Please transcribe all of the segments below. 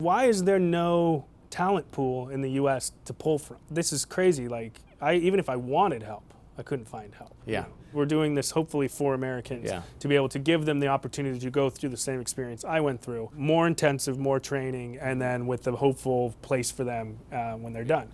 Why is there no talent pool in the U.S. to pull from? This is crazy. Like, even if I wanted help, I couldn't find help. Yeah. We're doing this hopefully for Americans to be able to give them the opportunity to go through the same experience I went through. More intensive, more training, and then with the hopeful place for them when they're done.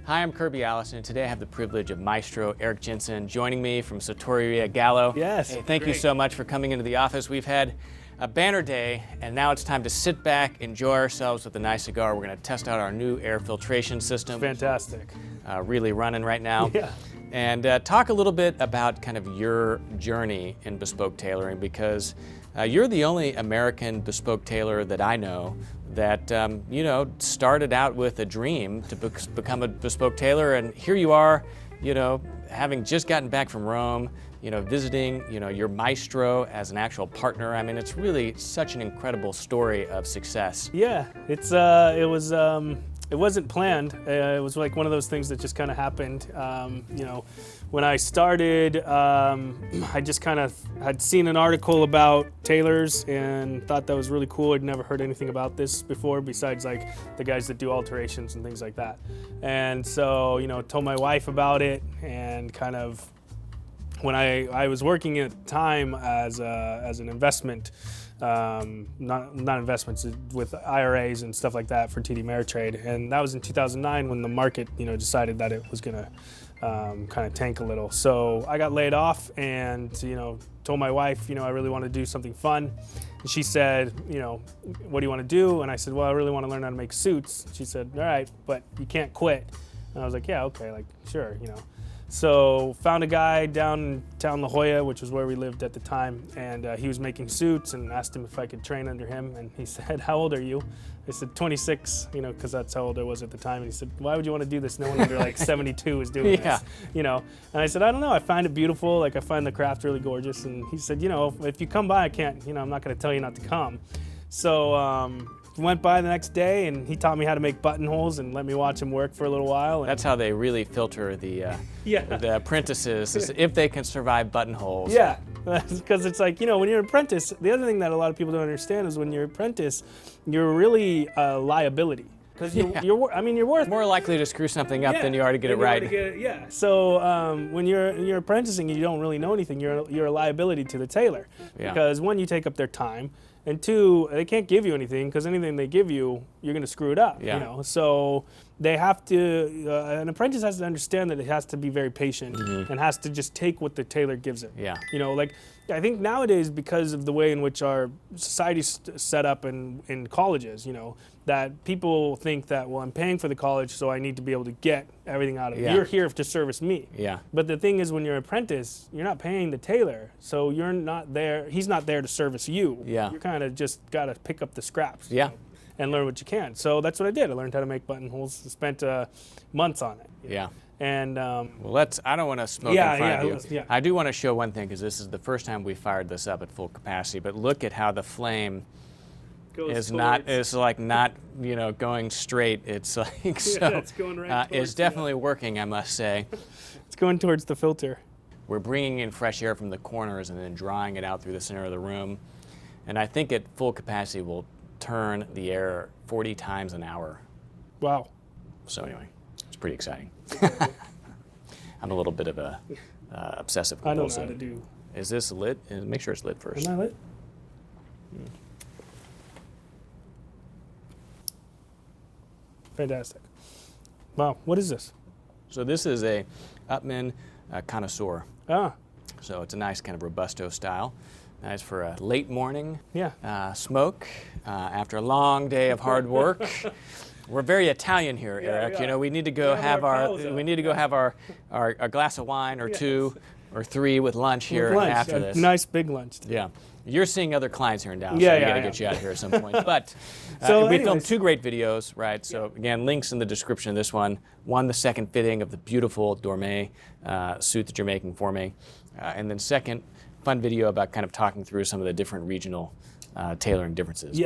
Hi, I'm Kirby Allison, and today I have the privilege of Maestro Eric Jensen joining me from Sartoria Gallo. Yes. Hey, thank you so much for coming into the office. We've had a banner day, and now it's time to sit back, enjoy ourselves with a nice cigar. We're going to test out our new air filtration system. Fantastic. Really running right now. Yeah. And talk a little bit about kind of your journey in bespoke tailoring, because you're the only American bespoke tailor that I know that started out with a dream to become a bespoke tailor, and here you are, having just gotten back from Rome, visiting, your Maestro as an actual partner. I mean, it's really such an incredible story of success. Yeah, it wasn't planned. It was like one of those things that just kind of happened. When I started, I just kind of had seen an article about tailors and thought that was really cool. I'd never heard anything about this before besides like the guys that do alterations and things like that. And so, told my wife about it, and kind of when I was working at the time as an investment, not investments, with IRAs and stuff like that for TD Ameritrade, and that was in 2009 when the market decided that it was gonna kind of tank a little. So I got laid off, and told my wife I really want to do something fun, and she said, what do you want to do? And I said, well, I really want to learn how to make suits. She said, all right, but you can't quit. And I was like, yeah, okay, like sure. So found a guy down in town La Jolla, which was where we lived at the time, and he was making suits, and asked him if I could train under him, and he said, how old are you? I said 26, because that's how old I was at the time, and he said, why would you want to do this? No one under like 72 is doing this, and I said, I don't know, I find it beautiful, like I find the craft really gorgeous, and he said, if you come by, I can't, I'm not going to tell you not to come. So went by the next day, and he taught me how to make buttonholes and let me watch him work for a little while. That's how they really filter the apprentices, is if they can survive buttonholes. Yeah, because it's like, when you're an apprentice, the other thing that a lot of people don't understand is when you're an apprentice, you're really a liability. Because you're worth more likely to screw something up than you are to get it right. So when you're apprenticing, you don't really know anything. You're a liability to the tailor, because one, you take up their time, and two, they can't give you anything, because anything they give you, you're going to screw it up. So they have to. An apprentice has to understand that it has to be very patient, and has to just take what the tailor gives it. I think nowadays, because of the way in which our society's set up in colleges, that people think that, well, I'm paying for the college, so I need to be able to get everything out of it. You're here to service me. But the thing is, when you're an apprentice, you're not paying the tailor, so you're not there. He's not there to service you. You kind of just got to pick up the scraps. And learn what you can. So that's what I did. I learned how to make buttonholes. Spent months on it. And well, I don't want to smoke in front of you. I do want to show one thing, because this is the first time we fired this up at full capacity. But look at how the flame is not going straight. It's like it's going right it's definitely working, I must say. It's going towards the filter. We're bringing in fresh air from the corners and then drawing it out through the center of the room. And I think at full capacity we'll turn the air 40 times an hour. Wow. So anyway, it's pretty exciting. I'm a little bit of a obsessive compulsive. I don't know how to do. Is this lit? Make sure it's lit first. Am I lit? Fantastic. Wow, what is this? So this is a Upman Connoisseur. So it's a nice kind of Robusto style. Nice for a late morning smoke after a long day of hard work. We're very Italian here, Eric. We need to go have our glass of wine or two or three with lunch here after this. Nice big lunch. Yeah. You're seeing other clients here in Dallas, so we got to get you out here at some point. But we filmed 2 great videos, right? So again, links in the description of this one. One, the second fitting of the beautiful Dorme suit that you're making for me. And then second, fun video about kind of talking through some of the different regional tailoring differences.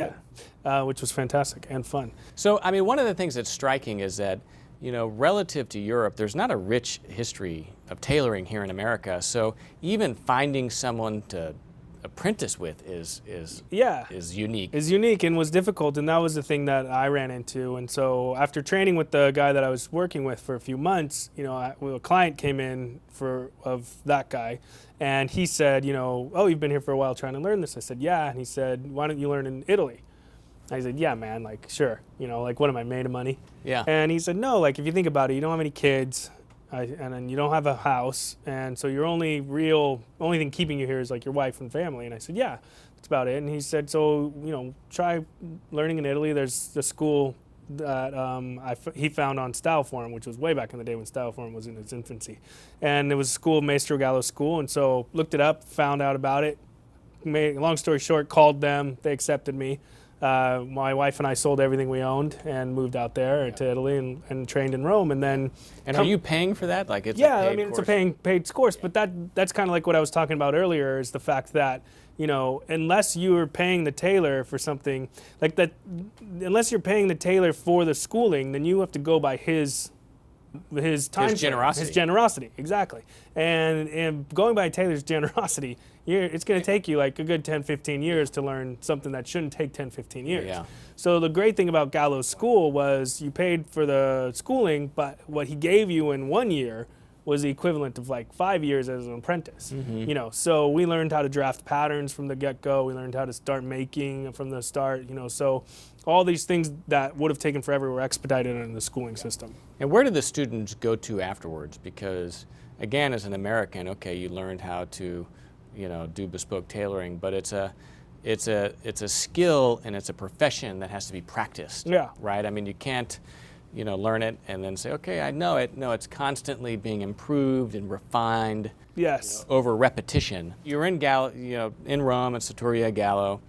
Which was fantastic and fun. So, I mean, one of the things that's striking is that, relative to Europe, there's not a rich history of tailoring here in America. So even finding someone to apprentice with is unique. Is unique and was difficult, and that was the thing that I ran into. And so after training with the guy that I was working with for a few months, a client came in of that guy, and he said, oh, you've been here for a while trying to learn this. I said, yeah. And he said, why don't you learn in Italy? I said, yeah, man, like, sure. Like, what am I, made of money? Yeah. And he said, no, like, if you think about it, you don't have any kids, and then you don't have a house, and so your only thing keeping you here is, like, your wife and family. And I said, yeah, that's about it. And he said, so, try learning in Italy. There's the school that he found on Style Forum, which was way back in the day when Style Forum was in its infancy. And it was a school, Maestro Gallo School, and so looked it up, found out about it. Long story short, called them. They accepted me. My wife and I sold everything we owned and moved out there to Italy and trained in Rome. And then, are you paying for that? Like, it's yeah, a paid it's course? a paid course. But that's kind of like what I was talking about earlier, is the fact that unless you are paying the tailor for something like that, unless you're paying the tailor for the schooling, then you have to go by his time, his generosity. His generosity, exactly. And going by a tailor's generosity, it's going to take you like a good 10, 15 years to learn something that shouldn't take 10, 15 years. Yeah. So the great thing about Gallo's school was you paid for the schooling, but what he gave you in 1 year was the equivalent of like 5 years as an apprentice. Mm-hmm. So we learned how to draft patterns from the get-go. We learned how to start making from the start. So all these things that would have taken forever were expedited in the schooling system. And where did the students go to afterwards? Because again, as an American, okay, you learned how to, do bespoke tailoring, but it's a skill and it's a profession that has to be practiced. Yeah. Right. I mean, you can't, learn it and then say, okay, I know it. No, it's constantly being improved and refined. Yes. Over repetition. You're in in Rome at Sartoria Gallo.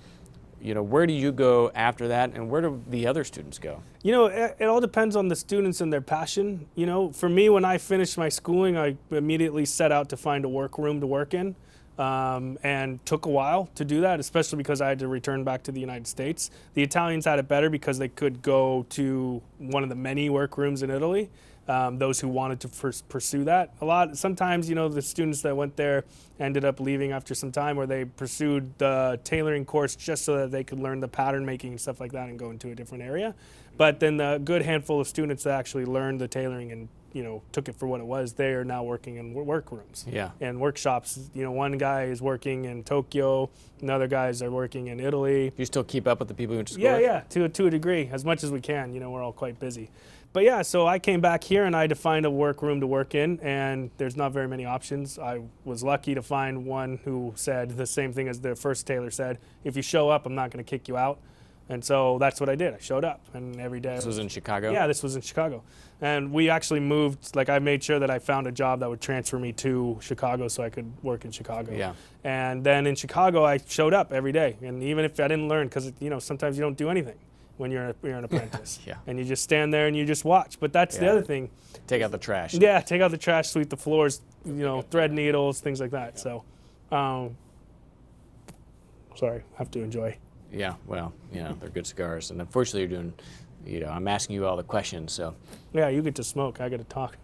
Where do you go after that, and where do the other students go? It all depends on the students and their passion. For me, when I finished my schooling, I immediately set out to find a workroom to work in, and took a while to do that, especially because I had to return back to the United States. The Italians had it better because they could go to one of the many workrooms in Italy. Those who wanted to pursue that. Sometimes, the students that went there ended up leaving after some time, or they pursued the tailoring course just so that they could learn the pattern making and stuff like that and go into a different area. But then the good handful of students that actually learned the tailoring and, took it for what it was, they are now working in workrooms and workshops. One guy is working in Tokyo, and other guys are working in Italy. Do you still keep up with the people who went to school? Yeah, to a degree, as much as we can. We're all quite busy. But yeah, so I came back here and I had to find a workroom to work in, and there's not very many options. I was lucky to find one who said the same thing as the first tailor said: if you show up, I'm not going to kick you out. And so that's what I did. I showed up, and every day. This was in Chicago? Yeah, this was in Chicago. And we actually moved, I made sure that I found a job that would transfer me to Chicago so I could work in Chicago. Yeah. And then in Chicago, I showed up every day. And even if I didn't learn, because, sometimes you don't do anything when you're an apprentice. Yeah. And you just stand there and you just watch. But that's the other thing. Take out the trash. Yeah, take out the trash, sweep the floors, thread needles, things like that. Yeah. So, sorry, I have to enjoy. Yeah, well, they're good cigars. And unfortunately, you're doing, I'm asking you all the questions, so. Yeah, you get to smoke. I get to talk.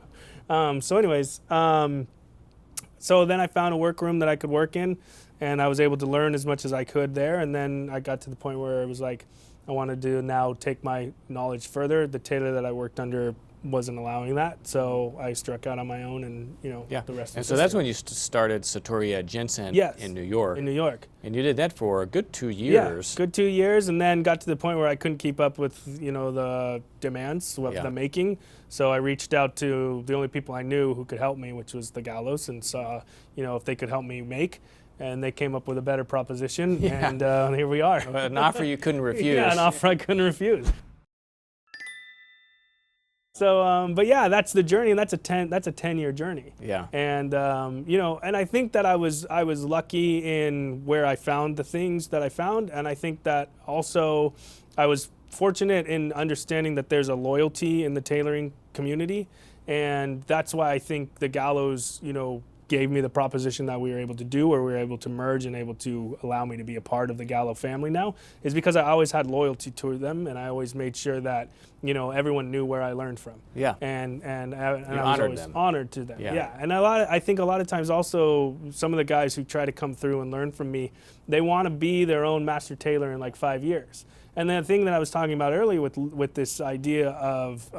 So anyways, so then I found a workroom that I could work in, and I was able to learn as much as I could there. And then I got to the point where it was like, I wanted to now take my knowledge further. The tailor that I worked under wasn't allowing that, so I struck out on my own, and the rest. And so that's when you started Sartoria Jensen in New York. In New York. And you did that for a good 2 years. Yeah, good 2 years, and then got to the point where I couldn't keep up with the demands of the making. So I reached out to the only people I knew who could help me, which was the Gallos, and saw if they could help me make. And they came up with a better proposition, and here we are. An offer you couldn't refuse. Yeah, an offer I couldn't refuse. So, but yeah, that's the journey, and that's a 10-year journey. Yeah. And and I think that I was lucky in where I found the things that I found, and I think that also I was fortunate in understanding that there's a loyalty in the tailoring community, and that's why I think the Gallos, gave me the proposition that we were able to do, or we were able to merge and able to allow me to be a part of the Gallo family now, is because I always had loyalty to them, and I always made sure that, you know, everyone knew where I learned from. Yeah. And I was honored always them. honored to them. Yeah. Yeah. And I think a lot of times also some of the guys who try to come through and learn from me, they want to be their own master tailor in like 5 years. And the thing that I was talking about earlier with this idea of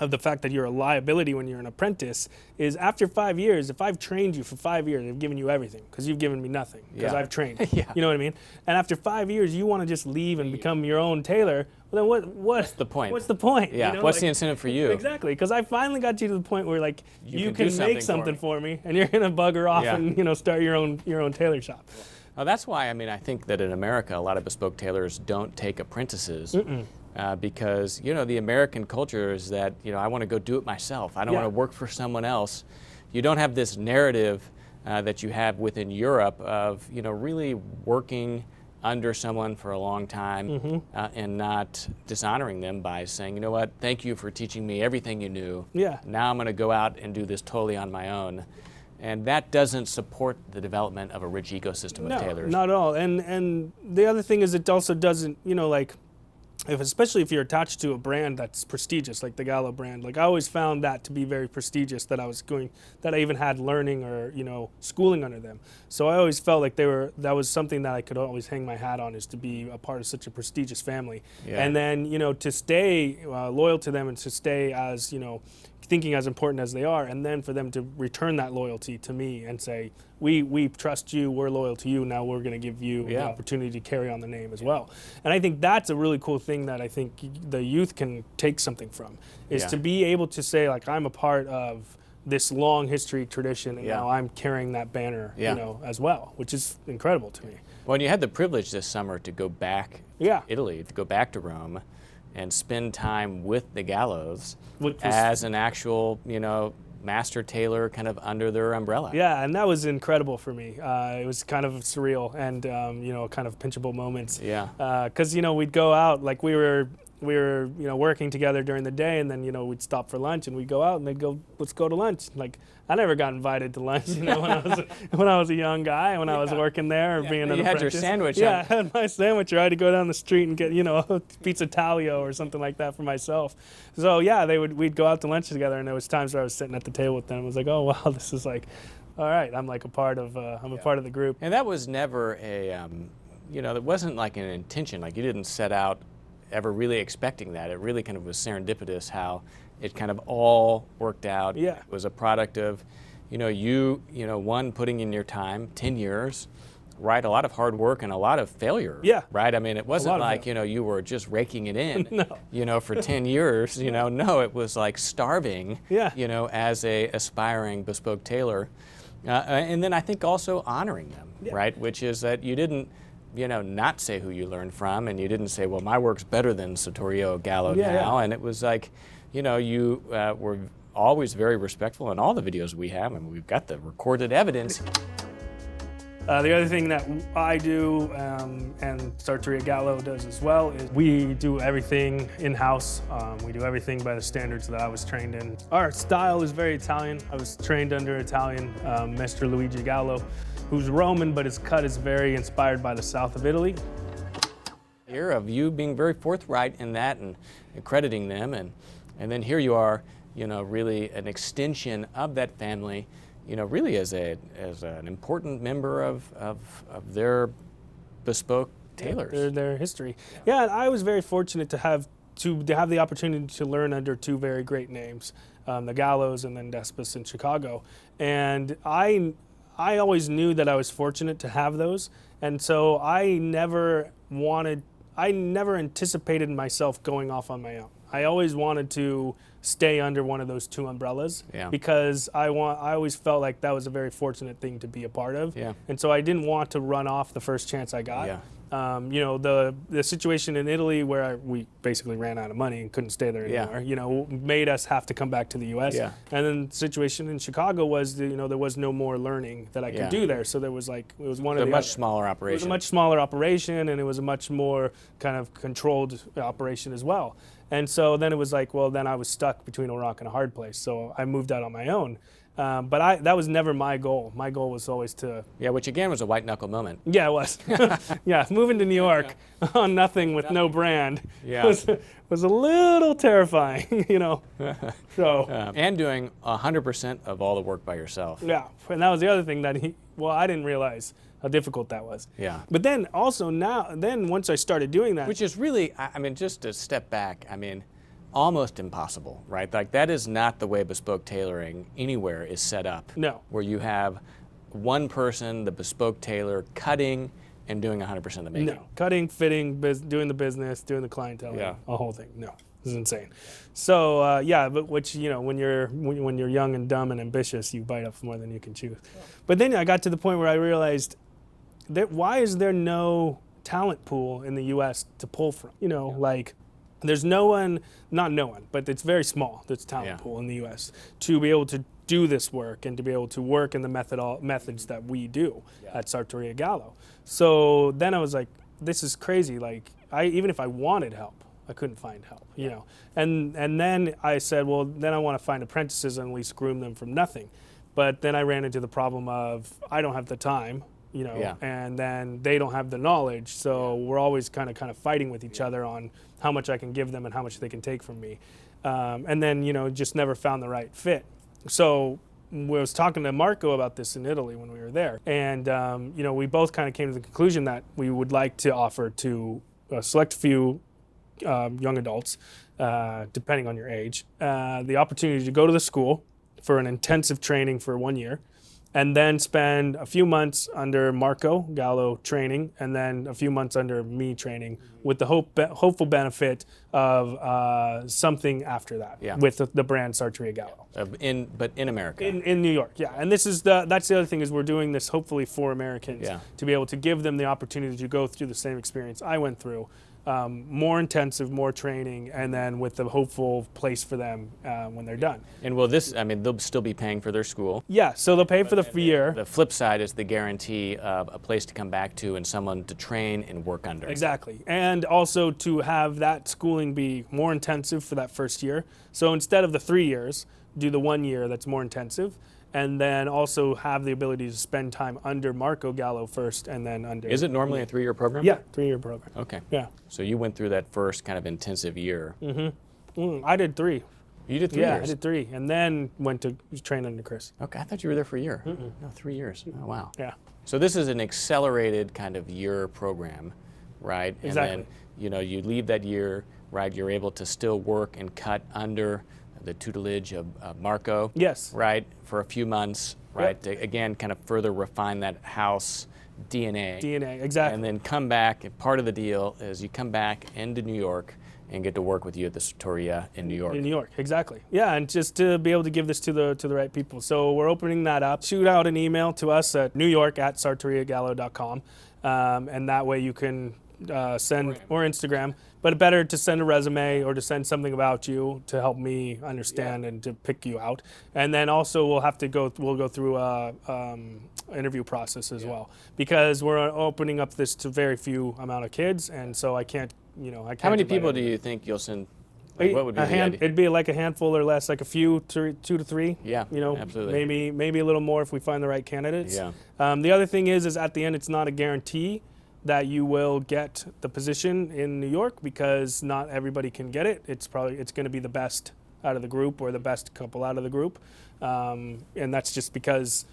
the fact that you're a liability when you're an apprentice is after 5 years, if I've trained you for 5 years, I've given you everything because you've given me nothing because Yeah. I've trained. Yeah. You know what I mean? And after 5 years, you want to just leave and become your own tailor. Well, then what's the point? What's the point? Yeah. You know? What's Like, the incentive for you? Exactly, because I finally got you to the point where like you can do can make something something for me, and you're gonna bugger off Yeah. and, you know, start your own tailor shop. Well, that's why, I mean, I think that in America, a lot of bespoke tailors don't take apprentices because, you know, the American culture is that, you know, I want to go do it myself. I don't Yeah. want to work for someone else. You don't have this narrative that you have within Europe of, you know, really working under someone for a long time and not dishonoring them by saying, you know what, thank you for teaching me everything you knew. Yeah. Now I'm going to go out and do this totally on my own. And that doesn't support the development of a rich ecosystem of tailors. Not at all. And the other thing is it also doesn't, you know, like, especially if you're attached to a brand that's prestigious, like the Gallo brand. Like I always found that to be very prestigious, that I even had learning or, you know, schooling under them. So I always felt like that was something that I could always hang my hat on, is to be a part of such a prestigious family. Yeah. And then, you know, to stay loyal to them and to stay as, you know, thinking as important as they are, and then for them to return that loyalty to me and say, we trust you, we're loyal to you, now we're going to give you the opportunity to carry on the name as well. And I think that's a really cool thing that I think the youth can take something from, is to be able to say, like, I'm a part of this long history tradition, and now I'm carrying that banner, you know, as well, which is incredible to me. Well, and you had the privilege this summer to go back to Italy, to go back to Rome, and spend time with the Gallos as an actual, you know, master tailor kind of under their umbrella. Yeah, and that was incredible for me. It was kind of surreal and, you know, kind of pinchable moments. Yeah. Because, you know, we'd go out, like we were, you know, working together during the day, and then, you know, we'd stop for lunch and we'd go out and they'd go, let's go to lunch. Like, I never got invited to lunch, you know, when I was a young guy, when I was working there or being an apprentice. You had your sandwich. Yeah, I had my sandwich, or I had to go down the street and get, you know, a pizza taglio or something like that for myself. So yeah, we'd go out to lunch together, and there was times where I was sitting at the table with them. I was like, oh wow, this is like, all right, I'm like a part of, I'm a part of the group. And that was never a, you know, it wasn't like an intention. Like you didn't set out ever really expecting that. It really kind of was serendipitous how it kind of all worked out. Yeah. It was a product of, you know, one, putting in your time, 10 years, right? A lot of hard work and a lot of failure. Yeah. Right? I mean, it wasn't like, you know, you were just raking it in, you know, for 10 years, you know. No, it was like starving, you know, as a aspiring bespoke tailor. And then I think also honoring them, right? Which is that you didn't, you know, not say who you learned from, and you didn't say, well, my work's better than Sartorio Gallo now. And it was like, you know, you were always very respectful in all the videos we have, and we've got the recorded evidence. The other thing that I do, and Sartorio Gallo does as well, is we do everything in-house. We do everything by the standards that I was trained in. Our style is very Italian. I was trained under Italian Maestro Luigi Gallo, who's Roman, but his cut is very inspired by the south of Italy. Here of you being very forthright in that and crediting them, and then here you are, you know, really an extension of that family, you know, really as an important member of their bespoke tailors. Their history. Yeah, and I was very fortunate to have the opportunity to learn under two very great names, the Gallos and then Despos in Chicago. And I always knew that I was fortunate to have those, and so I never anticipated myself going off on my own. I always wanted to stay under one of those two umbrellas because I always felt like that was a very fortunate thing to be a part of. And so I didn't want to run off the first chance I got. You know, the situation in Italy where we basically ran out of money and couldn't stay there anymore, you know, made us have to come back to the U.S. And then the situation in Chicago was, you know, there was no more learning that I could do there. So there was like, it was one of the much smaller operation. It was a much smaller operation, and it was a much more kind of controlled operation as well. And so then it was like, well, then I was stuck between a rock and a hard place. So I moved out on my own. But that was never my goal. My goal was always to... Yeah, which again was a white knuckle moment. Yeah, it was. Yeah, moving to New York on nothing with no brand was a little terrifying, you know. So and doing 100% of all the work by yourself. Yeah, and that was the other thing that I didn't realize how difficult that was. Yeah. But then also once I started doing that... Which is really, I mean, just to step back, I mean, almost impossible, right? Like that is not the way bespoke tailoring anywhere is set up. No. Where you have one person, the bespoke tailor, cutting and doing 100% of the making. No, cutting, fitting, doing the business, doing the clientele, Yeah. a whole thing. No, this is insane. So but which, you know, when you're young and dumb and ambitious, you bite off more than you can chew. But then I got to the point where I realized that why is there no talent pool in the U.S. to pull from? You know, like there's no one, not no one, but it's very small, this talent pool in the U.S. to be able to do this work and to be able to work in the methods that we do at Sartoria Gallo. So then I was like, this is crazy. Like, even if I wanted help, I couldn't find help, you know. And then I said, well, then I want to find apprentices and at least groom them from nothing. But then I ran into the problem of I don't have the time, you know, and then they don't have the knowledge. So we're always kind of fighting with each other on how much I can give them and how much they can take from me. And then, you know, just never found the right fit. So I was talking to Marco about this in Italy when we were there. And, you know, we both kind of came to the conclusion that we would like to offer to a select few young adults, depending on your age, the opportunity to go to the school for an intensive training for 1 year, and then spend a few months under Marco Gallo training, and then a few months under me training, with the hopeful benefit of something after that with the brand Sartoria Gallo. But in America. In New York, yeah. And this is that's the other thing is we're doing this hopefully for Americans to be able to give them the opportunity to go through the same experience I went through. More intensive, more training, and then with the hopeful place for them when they're done. And will this, I mean, they'll still be paying for their school. Yeah, so they'll pay for the year. The flip side is the guarantee of a place to come back to and someone to train and work under. Exactly. And also to have that schooling be more intensive for that first year. So instead of the 3 years, do the 1 year that's more intensive. And then also have the ability to spend time under Marco Gallo first and then under... Is it normally a 3-year program? Yeah, 3-year program. Okay. Yeah. So you went through that first kind of intensive year. I did 3. You did 3 years? Yeah, I did 3. And then went to train under Chris. Okay, I thought you were there for a year. No, 3 years. Oh, wow. Yeah. So this is an accelerated kind of year program, right? Exactly. And then, you know, you leave that year, right? You're able to still work and cut under the tutelage of Marco. Yes. Right, for a few months, right? To, again, kind of further refine that house DNA. Exactly. And then come back, and part of the deal is you come back into New York and get to work with you at the Sartoria in New York. In New York, exactly. Yeah, and just to be able to give this to the right people. So we're opening that up. Shoot out an email to us at newyork@sartoriagallo.com, and that way you can send, or Instagram, but better to send a resume or to send something about you to help me understand and to pick you out. And then also we'll go through a interview process as well, because we're opening up this to very few amount of kids, and so I can't, you know, I can't. How many people do you think you'll send? Like, what would be the idea? It'd be like a handful or less, like a few, 2 to 3. Yeah, you know, absolutely. Maybe a little more if we find the right candidates. Yeah. The other thing is at the end, it's not a guarantee that you will get the position in New York, because not everybody can get it. It's going to be the best out of the group or the best couple out of the group, and that's just because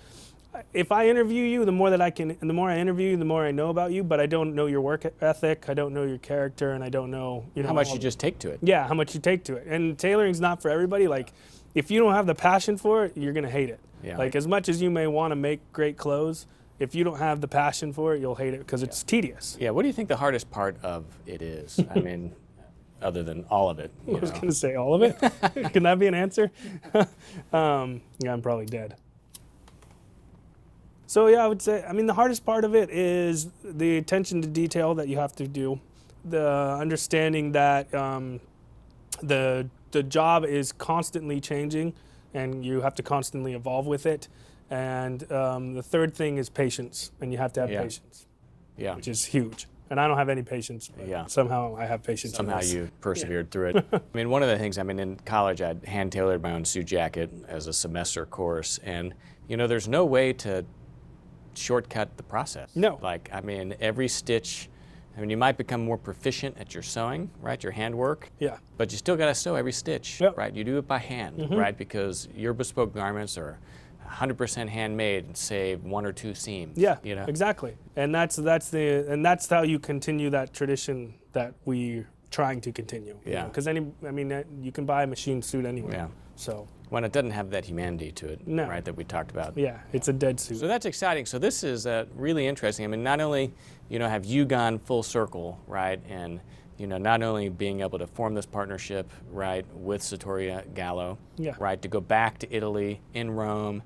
if I interview you, the more I interview you, the more I know about you. But I don't know your work ethic, I don't know your character, and I don't know how much you just take to it. Yeah, how much you take to it. And tailoring's not for everybody. Like, if you don't have the passion for it, you're gonna hate it. Yeah. Like, as much as you may want to make great clothes, if you don't have the passion for it, you'll hate it because it's tedious. Yeah. What do you think the hardest part of it is? I mean, other than all of it. I was gonna say all of it. Can that be an answer? Yeah, I'm probably dead. So yeah, I would say, I mean, the hardest part of it is the attention to detail that you have to do, the understanding that the job is constantly changing, and you have to constantly evolve with it. And the third thing is patience, and you have to have patience, which is huge. And I don't have any patience, but somehow I have patience. Somehow you persevered through it. I mean, one of the things, I mean, in college, I hand tailored my own suit jacket as a semester course. And, you know, there's no way to shortcut the process. No. Like, I mean, every stitch, I mean, you might become more proficient at your sewing, right, your handwork. Yeah. But you still got to sew every stitch, right? You do it by hand, right? Because your bespoke garments are 100% handmade and save 1 or 2 seams. Yeah, you know? exactly. And that's how you continue that tradition that we're trying to continue. Yeah. Because you can buy a machine suit anywhere. Yeah. So. When it doesn't have that humanity to it, No. right, that we talked about. Yeah, it's a dead suit. So that's exciting. So this is really interesting. I mean, not only, you know, have you gone full circle, right, and, you know, not only being able to form this partnership, right, with Sartoria Gallo, right, to go back to Italy, in Rome,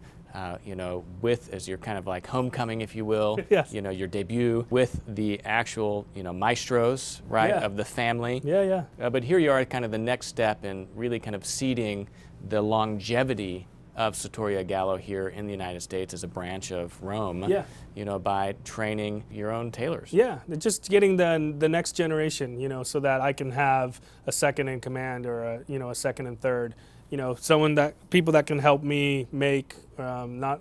you know, with, as your kind of like homecoming, if you will, yes. you know, your debut with the actual, you know, maestros, right, of the family. Yeah, yeah. But here you are at kind of the next step in really kind of seeding the longevity of Sartoria Gallo here in the United States as a branch of Rome, you know, by training your own tailors. Yeah, just getting the next generation, you know, so that I can have a second in command or a second and third. You know, people that can help me make not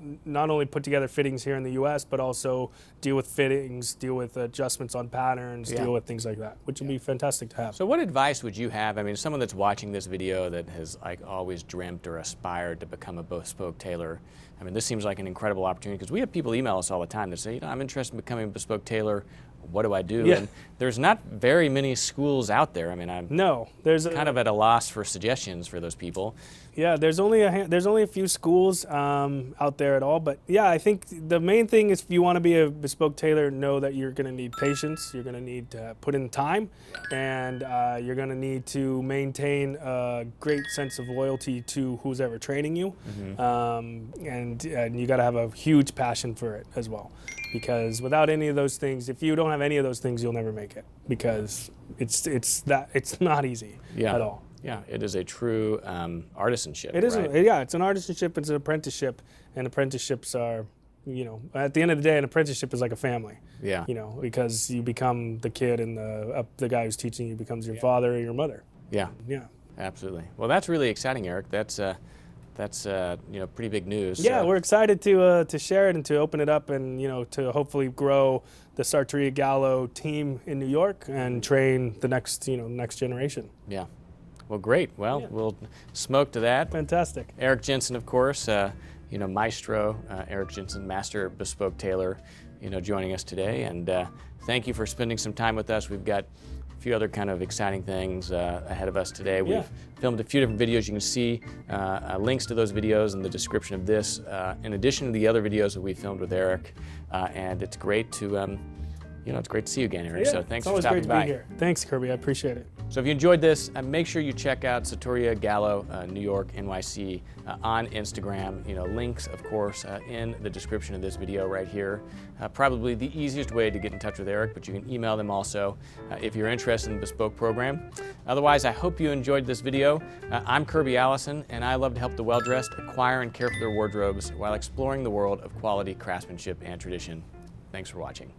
only put together fittings here in the U.S., but also deal with fittings, deal with adjustments on patterns, deal with things like that, which would be fantastic to have. So what advice would you have? I mean, someone that's watching this video that has like always dreamt or aspired to become a bespoke tailor. I mean, this seems like an incredible opportunity because we have people email us all the time that say, you know, I'm interested in becoming a bespoke tailor. What do I do? Yeah. And there's not very many schools out there. I mean, I'm kind of at a loss for suggestions for those people. Yeah, there's only a few schools out there at all. But yeah, I think the main thing is if you want to be a bespoke tailor, know that you're going to need patience. You're going to need to put in time, and you're going to need to maintain a great sense of loyalty to who's ever training you, and you got to have a huge passion for it as well. Because without any of those things, if you don't have any of those things, you'll never make it. Because it's not easy at all. Yeah, it is a true artisanship. It is, right? It's an artisanship. It's an apprenticeship, and apprenticeships are, you know, at the end of the day, an apprenticeship is like a family. Yeah. You know, because you become the kid, and the guy who's teaching you becomes your father or your mother. Yeah. Yeah. Absolutely. Well, that's really exciting, Eric. That's you know, pretty big news. Yeah, we're excited to share it and to open it up, and you know, to hopefully grow the Sartoria Gallo team in New York and train the next generation. Yeah. Well, great. Well, we'll smoke to that. Fantastic. Eric Jensen, of course, you know, Maestro, Eric Jensen, Master Bespoke Tailor, you know, joining us today. And thank you for spending some time with us. We've got a few other kind of exciting things ahead of us today. We've filmed a few different videos. You can see links to those videos in the description of this, in addition to the other videos that we filmed with Eric. And it's great to, you know, it's great to see you again, Eric. So thanks for stopping by. It's always great to be here. Thanks, Kirby. I appreciate it. So if you enjoyed this, make sure you check out Sartoria Gallo, New York, NYC, on Instagram. You know, links, of course, in the description of this video right here. Probably the easiest way to get in touch with Eric, but you can email them also if you're interested in the Bespoke program. Otherwise, I hope you enjoyed this video. I'm Kirby Allison, and I love to help the well-dressed acquire and care for their wardrobes while exploring the world of quality craftsmanship and tradition. Thanks for watching.